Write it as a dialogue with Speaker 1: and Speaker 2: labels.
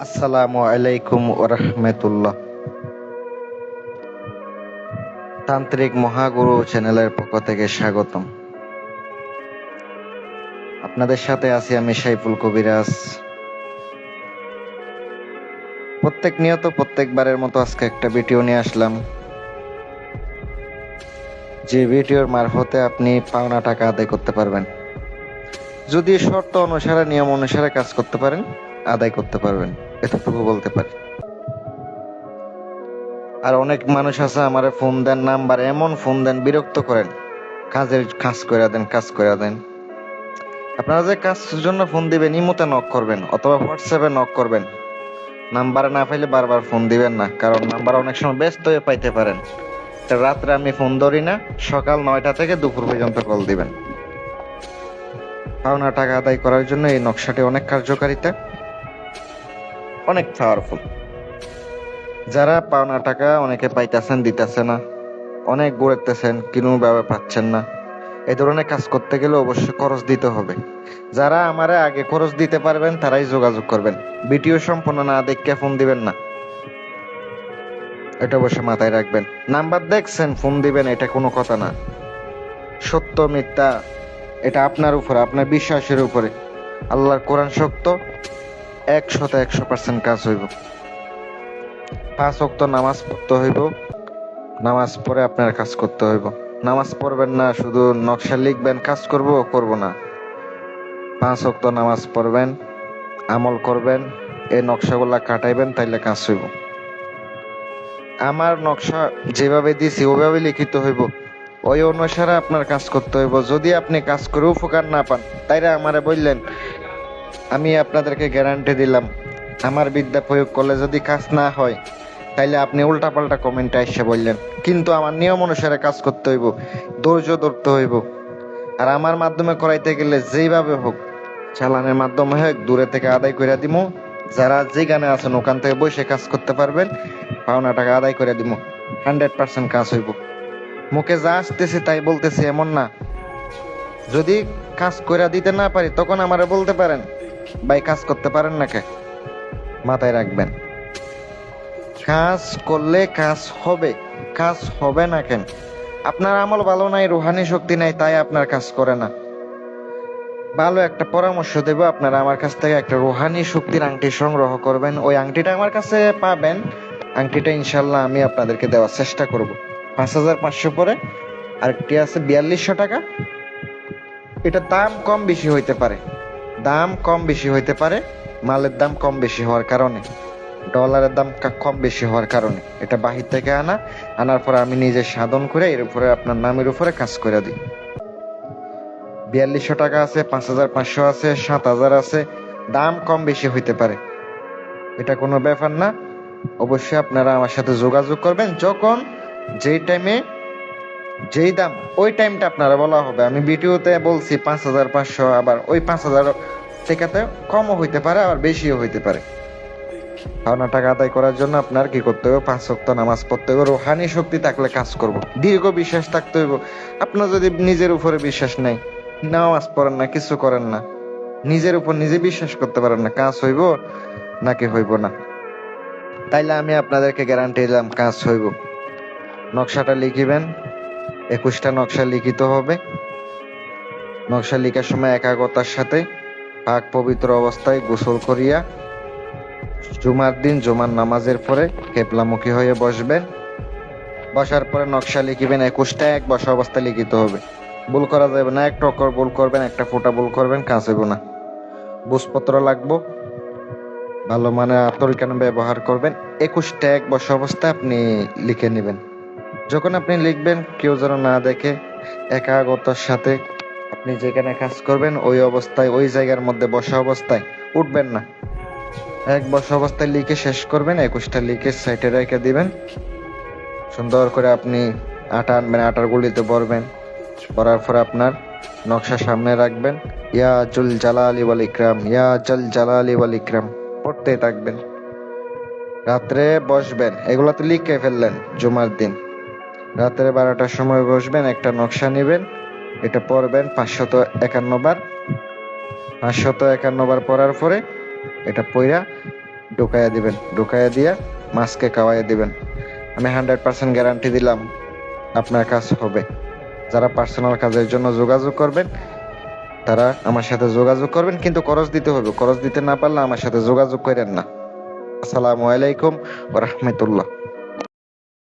Speaker 1: আসসালামু আলাইকুম ওরহমতুল্লাহ। তান্ত্রিক মহাগুরু চ্যানেলের পক্ষ থেকে স্বাগতম। আপনাদের সাথে আছি আমি সাইফুল কবিরাজ। প্রত্যেকবারের মতো আজকে একটা ভিডিও নিয়ে আসলাম, যে ভিডিওর মারফতে আপনি পাওনা টাকা আদায় করতে পারবেন। যদি শর্ত অনুসারে নিয়ম অনুসারে কাজ করতে পারেন, আদায় করতে পারবেন, এতটুকু বলতে পারি। আর অনেক মানুষ আছে আমারে ফোন দেন, নাম্বার এমন ফোন দেন, বিরক্ত করেন, কাজ করে দেন। আপনারা যে কাজের জন্য ফোন দিবেন, ইমোতে নক করবেন অথবা হোয়াটসঅ্যাপে নক করবেন। নাম্বারে না পাইলে বারবার ফোন দিবেন না, কারণ নাম্বার অনেক সময় ব্যস্ত হয়ে পাইতে পারেন। রাত্রে আমি ফোন ধরি না, সকাল 9টা থেকে দুপুর পর্যন্ত কল দিবেন। পাওনা টাকা আদায় করার জন্য এই নকশাটি অনেক কার্যকারিতা, অনেক পাওয়ারফুল। যারা পাওনা টাকা অনেকে পাইতেছেন, দিতেছে না, অনেক ঘুরতেছেন, কোনোভাবে পাচ্ছেন না, এই ধরনের কাজ করতে গেলে অবশ্যই খরচ দিতে হবে। যারা আমারে আগে খরচ দিতে পারবেন তারাই যোগাযোগ করবেন। ভিডিও সম্পূর্ণ না দেখে ফোন দিবেন না, এটা অবশ্যই মাথায় রাখবেন। নাম্বার দেখছেন ফোন দিবেন, এটা কোনো কথা না। সত্য মিথ্যা এটা আপনার উপরে, আপনার বিশ্বাসের উপরে। আল্লাহর কোরআন সত্য, 100% কাজ হইব। 5 ওয়াক্ত নামাজ পড়তে হইব, নামাজ পড়ে আপনার কাজ করতে হইব। নামাজ পড়বেন না, শুধু নকশা লিখবেন, কাজ করব না। 5 ওয়াক্ত নামাজ পড়বেন, আমল করবেন, এই নকশাগুলা কাটাইবেন, তাইলে কাজ হইব। আমার নকশা যেভাবে দিছি ওইভাবে লিখিত হইব, ওই অনুসারে আপনার কাজ করতে হইব। যদি আপনি কাজ করে উপকার না পান, তাইলে আমারে বললেন, আমি আপনাদেরকে গ্যারান্টি দিলাম, আমার বিদ্যা প্রয়োগ করলে যদি কাজ না হয়, তাইলে আপনি উল্টাপাল্টা কমেন্টে এসে বললেন। কিন্তু আমার নিয়ম অনুসারে কাজ করতে হইব, ধৈর্য ধরতে হইব। আর আমার মাধ্যমে করাইতে গেলে যেইভাবে হোক, চালানের মাধ্যমে হোক, দূরে থেকে আদায় করে দিমু। যারা যেখানে আছেন ওখান থেকে বসে কাজ করতে পারবেন, পাওনা টাকা আদায় করে দিমু। 100% কাজ হইব। মুখে যা আসতেছে তাই বলতেছি এমন না। যদি কাজ করে দিতে না পারি, তখন আমারে বলতে পারেন, ভাই কাজ করতে পারেন না কে? মাথায় রাখবেন, কাজ করলে কাজ হবে, কাজ হবে না কেন? আপনার আমল ভালো নাই, রুহানি শক্তি নাই, তাই আপনার কাজ করে না। ভালো একটা পরামর্শ দেব, আপনারা আমার কাছ থেকে একটা রুহানি শক্তির আংটি সংগ্রহ করবেন। ওই আংটিটা আমার কাছে পাবেন, আংটিটা ইনশাল্লাহ আমি আপনাদেরকে দেওয়ার চেষ্টা করব। 5500 পরে। আরেকটি আছে 4200 টাকা। এটা দাম কম বেশি হইতে পারে, মালের দাম কম বেশি হওয়ার কারণে, ডলারের দাম কম বেশি হওয়ার কারণে। এটা বাহির থেকে আনার পরে আমি নিজে সাধন করে এর উপরে আপনার নামের উপরে কাজ করে দিই। 4200 টাকা আছে, 5500 আছে, 7000 আছে, দাম কম বেশি হইতে পারে, এটা কোনো ব্যাপার না। অবশ্যই আপনারা আমার সাথে যোগাযোগ করবেন, যখন যেই টাইমে যেই দাম ওই টাইমটা আপনারা বলা হবে। আমি ভিডিওতে বলছি 5500, আবার ওই 5000 টাকাতে কমও হইতে পারে, আবার বেশিও হইতে পারে। পাওনা টাকা আদায় করার জন্য আপনার কি করতে হবে? 5 ওয়াক্ত নামাজ পড়তে হবে, রুহানি শক্তি থাকলে কাজ করব, দীর্ঘ বিশ্বাস থাকতে হইব। আপনার যদি নিজের উপরে বিশ্বাস নেই, নামাজ পড়েন না, কিছু করেন না, নিজের উপর নিজে বিশ্বাস করতে পারেন না, কাজ হইব নাকি হইব না, তাইলে আমি আপনাদেরকে গ্যারান্টি দিলাম কাজ হইব। নকশাটা লিখিবেন, 21টা নকশা লিখিত হবে। নকশা লিখার সময় একাগ্রতার সাথে পাক পবিত্র অবস্থায় গোসল করিয়া জুমার দিন জুমার নামাজের পরে কেবলামুখী হয়ে বসবেন। বসার পরে নকশা লিখিবেন, 21টা এক বসা অবস্থায় লিখিত হবে। ভুল করা যাবে না, একটা অক্ষর ভুল করবেন, একটা ফোঁটা ভুল করবেন, কাজ হইব না। বুঝপত্র লাগবো, ভালো মানে তরিকানো ব্যবহার করবেন। 21টা এক বসা অবস্থায় আপনি লিখে নেবেন। যখন আপনি লিখবেন, কেউ যেন না দেখে, একাগ্রতার সাথে আপনি যেখানে কাজ করবেন ওই অবস্থায়, ওই জায়গার মধ্যে বসা অবস্থায় উঠবেন না। এক বসা অবস্থায় লিখে শেষ করবেন, 21টা লিখে সাইডে রেখে দিবেন। সুন্দর করে আপনি আটা আনবেন, আটার গুলিতে ভরবেন। ভরার পর আপনার নকশা সামনে রাখবেন, ইয়া জুল জালালি ওয়াল ইকরাম, ইয়া জল জালালি ওয়াল ইকরাম পড়তে থাকবেন। রাত্রে বসবেন, এগুলো তো লিখে ফেললেন জুমার দিন। রাত্রে 12টার সময় বসবেন, একটা নকশা নেবেন, এটা পড়বেন 551 বার। 551 বার পড়ার পরে এটা পড়া ঢুকাইয়া দিবেন, ঢুকাইয়া দিয়া মাছকে খাওয়াইয়া দিবেন। আমি 100% গ্যারান্টি দিলাম আপনার কাজ হবে। যারা পার্সোনাল কাজের জন্য যোগাযোগ করবেন তারা আমার সাথে যোগাযোগ করবেন, কিন্তু খরচ দিতে হবে। খরচ দিতে না পারলে আমার সাথে যোগাযোগ করেন না। আসসালামু আলাইকুম ওয়া রাহমাতুল্লাহ।